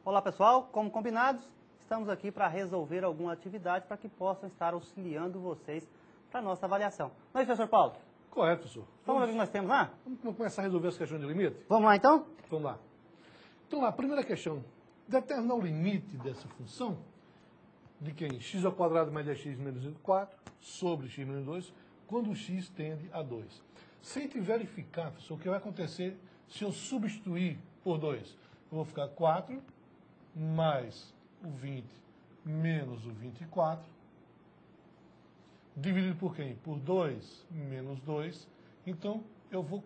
Olá pessoal, como combinados, estamos aqui para resolver alguma atividade para que possam estar auxiliando vocês para a nossa avaliação. Não é isso, professor Paulo? Correto, professor. Vamos ver o que nós temos lá? Vamos começar a resolver essa questão de limite? Vamos lá então? Vamos lá. Então, lá, primeira questão. Determinar o limite dessa função de quem? X ao quadrado mais 10x menos 4 sobre x menos 2, quando o x tende a 2. Se a gente verificar, professor, o que vai acontecer se eu substituir por 2? Eu vou ficar 4 mais o 20 menos o 24, dividido por quem? Por 2 menos 2. Então, eu vou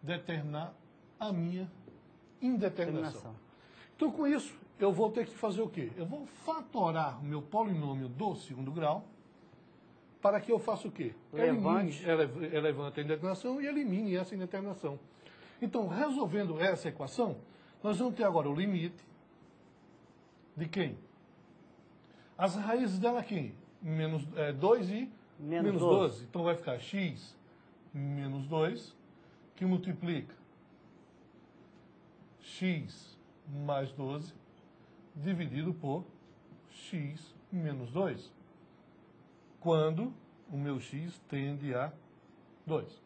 determinar a minha indeterminação. Então, com isso, eu vou ter que fazer o quê? Eu vou fatorar o meu polinômio do segundo grau para que eu faça o quê? Elevante a indeterminação e elimine essa indeterminação. Então, resolvendo essa equação, nós vamos ter agora o limite de quem? As raízes dela quem? 2 e menos 12. Então, vai ficar x menos 2, que multiplica x mais 12, dividido por x menos 2, quando o meu x tende a 2.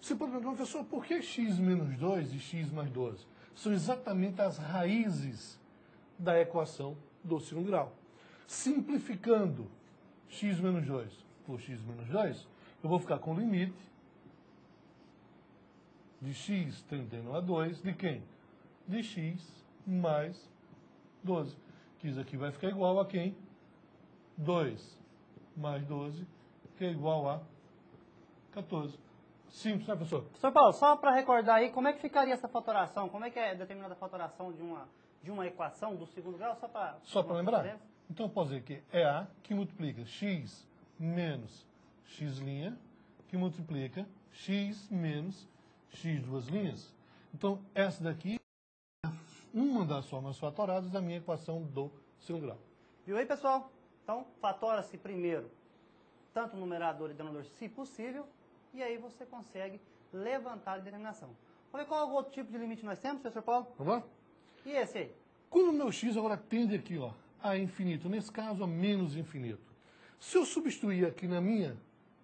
Você pode perguntar, professor, por que x menos 2 e x mais 12? São exatamente as raízes da equação do segundo grau. Simplificando x menos 2 por x menos 2, eu vou ficar com o limite de x tendendo a 2, de quem? De x mais 12. Que isso aqui vai ficar igual a quem? 2 mais 12, que é igual a 14. Simples, né, professor? Professor Paulo, só para recordar aí, como é que ficaria essa fatoração? Como é que é determinada a fatoração de uma equação do segundo grau? Só para lembrar? Então, eu posso dizer que é A que multiplica x menos x', que multiplica x menos x duas linhas. Então, essa daqui é uma das formas fatoradas da minha equação do segundo grau. Viu aí, pessoal? Então, fatora-se primeiro tanto o numerador e o denominador, se possível, e aí você consegue levantar a determinação. Vamos ver qual outro tipo de limite nós temos, professor Paulo? Vamos lá? E esse aí? Quando o meu x agora tende aqui, ó, a infinito, nesse caso a menos infinito. Se eu substituir aqui na minha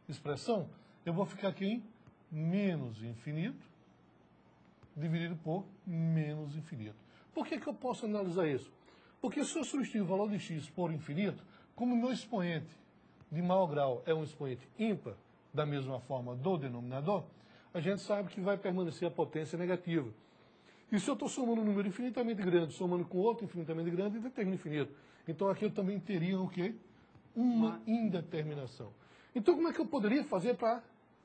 expressão, eu vou ficar aqui em menos infinito, dividido por menos infinito. Por que que eu posso analisar isso? Porque se eu substituir o valor de x por infinito, como o meu expoente de maior grau é um expoente ímpar, da mesma forma do denominador, a gente sabe que vai permanecer a potência negativa. E se eu estou somando um número infinitamente grande, somando com outro infinitamente grande, determina infinito. Então aqui eu também teria o quê? Uma indeterminação. Então como é que eu poderia fazer para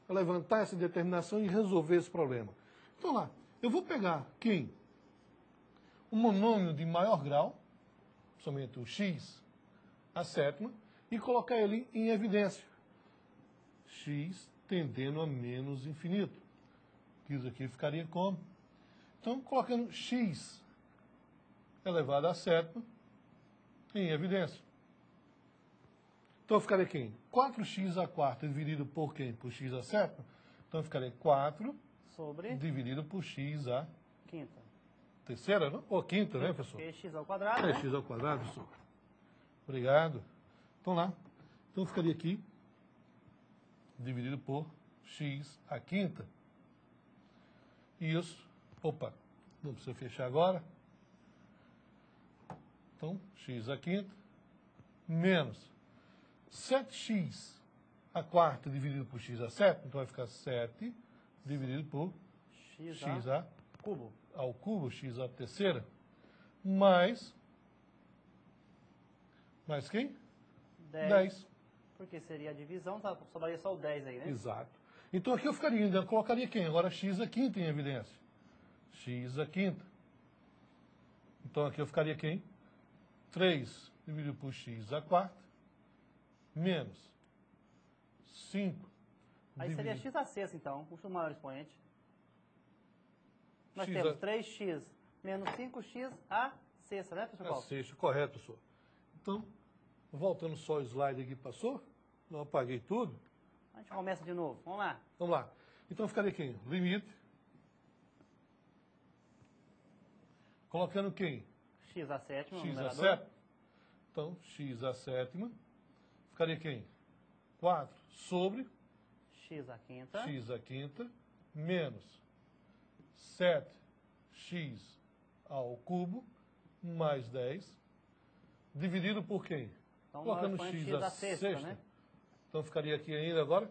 levantar essa determinação e resolver esse problema? Então lá, eu vou pegar quem? O monômio de maior grau, somente o x, a sétima, e colocar ele em evidência. X tendendo a menos infinito. Isso aqui ficaria como? Então, colocando x elevado a sétima em evidência. Então, eu ficaria quem? 4x a quarta dividido por quem? Por x a sétima. Então, eu ficaria 4 sobre dividido por x a quinta. Terceira, não? Ou quinta, né, professor? Porque x ao quadrado, É, né? x ao quadrado, professor. Obrigado. Então, lá. Então, eu ficaria aqui dividido por x a quinta. E isso, opa, não precisa fechar agora. Então, x a quinta menos 7x a quarta dividido por x a sétima. Então, vai ficar 7 dividido por x a cubo. Ao cubo, x à terceira, mais quem? 10. Porque seria a divisão, sobraria só o 10 aí, né? Exato. Então aqui eu colocaria quem? Agora x a quinta em evidência. X a quinta. Então aqui eu ficaria quem? 3 dividido por x a quarta, menos 5. Aí seria x a sexta, então, o maior expoente. Nós X temos 3x menos 5x a sexta, né, professor Paulo? A sexta, correto, professor. Então, voltando só o slide aqui, passou? Não apaguei tudo. A gente começa de novo, vamos lá. Vamos lá. Então, ficaria aqui, limite Colocando quem? X a sétima, X a numerador. sétima. Então, x a sétima. Ficaria quem? 4 sobre X a quinta. x a quinta menos 7x ao cubo mais 10, dividido por quem? Então, Colocando nós x põe a sexta. né? Então, ficaria aqui ainda agora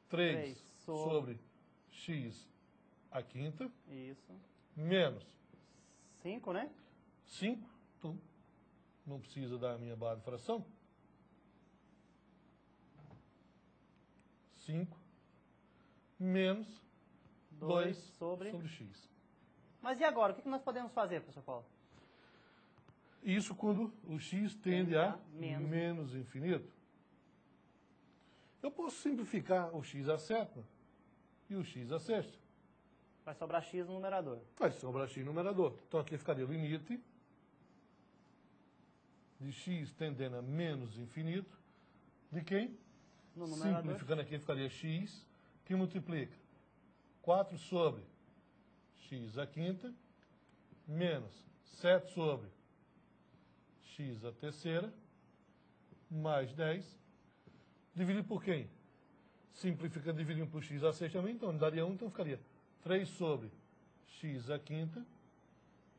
3 3 sobre x a quinta Isso. menos 5, né? 5. Então, não precisa da minha barra de fração. 5 menos 2 sobre x. Mas e agora? O que nós podemos fazer, professor Paulo? Isso quando o x tende a menos infinito. Eu posso simplificar o x a sétima e o x a sexta. Vai sobrar x no numerador. Vai sobrar x no numerador. Então aqui ficaria o limite de x tendendo a menos infinito de quem? No numerador. Simplificando aqui ficaria x, que multiplica 4 sobre x a quinta menos 7 sobre x a terceira mais 10, dividido por quem? Simplificando, dividindo por x a sexta também, então daria 1, então ficaria 3 sobre x a quinta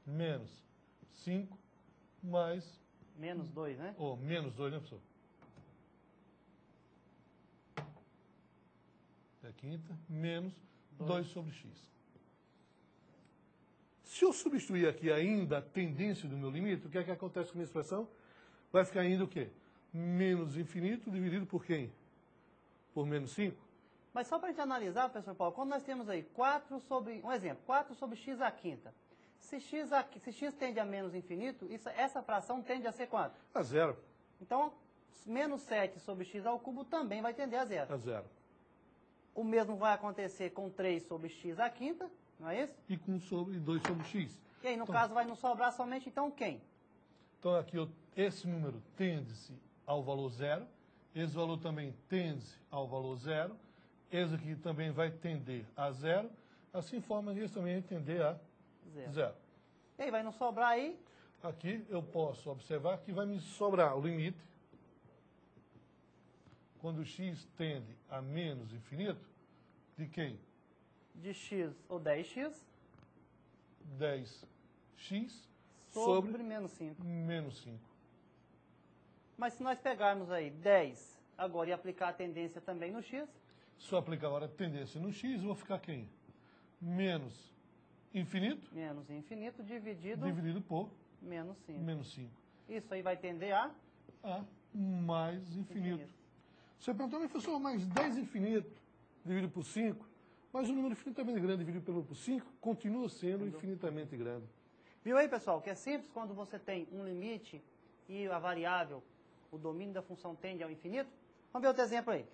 menos 5 mais... Menos 2, né? Ou menos 2, né, professor? A quinta menos 2 sobre x. Se eu substituir aqui ainda a tendência do meu limite, o que é que acontece com a minha expressão? Vai ficar ainda o quê? Menos infinito dividido por quem? Por menos 5? Mas só para a gente analisar, professor Paulo, quando nós temos aí 4 sobre, um exemplo, 4 sobre x a quinta. Se x tende a menos infinito, essa fração tende a ser quanto? A zero. Então, menos 7 sobre x ao cubo também vai tender a zero. A zero. O mesmo vai acontecer com 3 sobre x à quinta, não é isso? E com 2 sobre x. E aí, no caso, vai nos sobrar somente, então, quem? Então, aqui, esse número tende-se ao valor zero. Esse valor também tende-se ao valor zero. Esse aqui também vai tender a zero. Assim, forma esse também vai tender a zero. E aí, vai nos sobrar aí? Aqui, eu posso observar que vai me sobrar o limite. Quando x tende a menos infinito, de quem? De x ou 10x 10x sobre menos 5. Menos 5. Mas se nós pegarmos aí 10 agora e aplicar a tendência também no x... Se eu aplicar agora a tendência no x, eu vou ficar quem? Menos infinito. Menos infinito dividido Por menos 5. Menos 5. Isso aí vai tender a mais infinito. Você perguntou, mas professor, mais 10 infinito dividido por 5, mas o número infinitamente grande dividido por 5 continua sendo infinitamente grande. Viu aí, pessoal, que é simples quando você tem um limite e a variável, o domínio da função tende ao infinito? Vamos ver outro exemplo aí.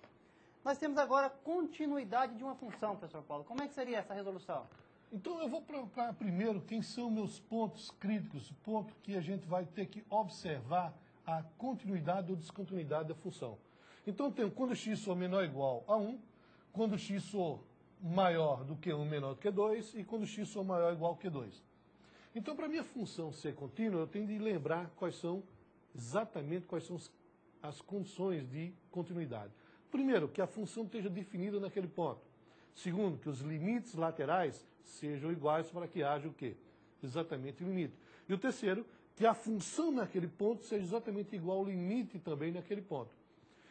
Nós temos agora continuidade de uma função, professor Paulo. Como é que seria essa resolução? Então eu vou para primeiro quem são meus pontos críticos, o ponto que a gente vai ter que observar a continuidade ou descontinuidade da função. Então tem quando x for menor ou igual a 1, quando x for maior do que 1, menor do que 2, e quando x for maior ou igual que 2. Então, para a minha função ser contínua, eu tenho de lembrar exatamente quais são as condições de continuidade. Primeiro, que a função esteja definida naquele ponto. Segundo, que os limites laterais sejam iguais para que haja o quê? Exatamente o limite. E o terceiro, que a função naquele ponto seja exatamente igual ao limite também naquele ponto.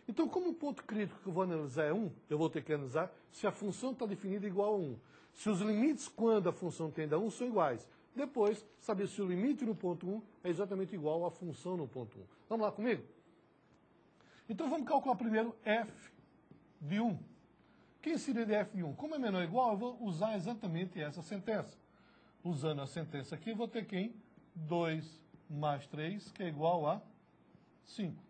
Então, como o ponto crítico que eu vou analisar é 1, eu vou ter que analisar se a função está definida igual a 1. Se os limites quando a função tende a 1 são iguais. Depois, saber se o limite no ponto 1 é exatamente igual à função no ponto 1. Vamos lá comigo? Então, vamos calcular primeiro f de 1. Quem seria de f de 1? Como é menor ou igual, eu vou usar exatamente essa sentença. Usando a sentença aqui, eu vou ter quem? 2 mais 3, que é igual a 5.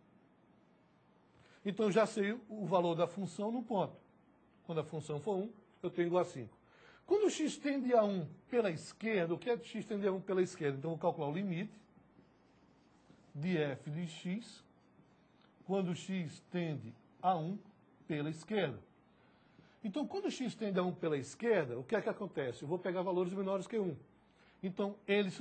Então, já sei o valor da função no ponto. Quando a função for 1, eu tenho igual a 5. Quando x tende a 1 pela esquerda, o que é que x tende a 1 pela esquerda? Então, eu vou calcular o limite de f de x quando x tende a 1 pela esquerda. Então, quando x tende a 1 pela esquerda, o que é que acontece? Eu vou pegar valores menores que 1. Então, eles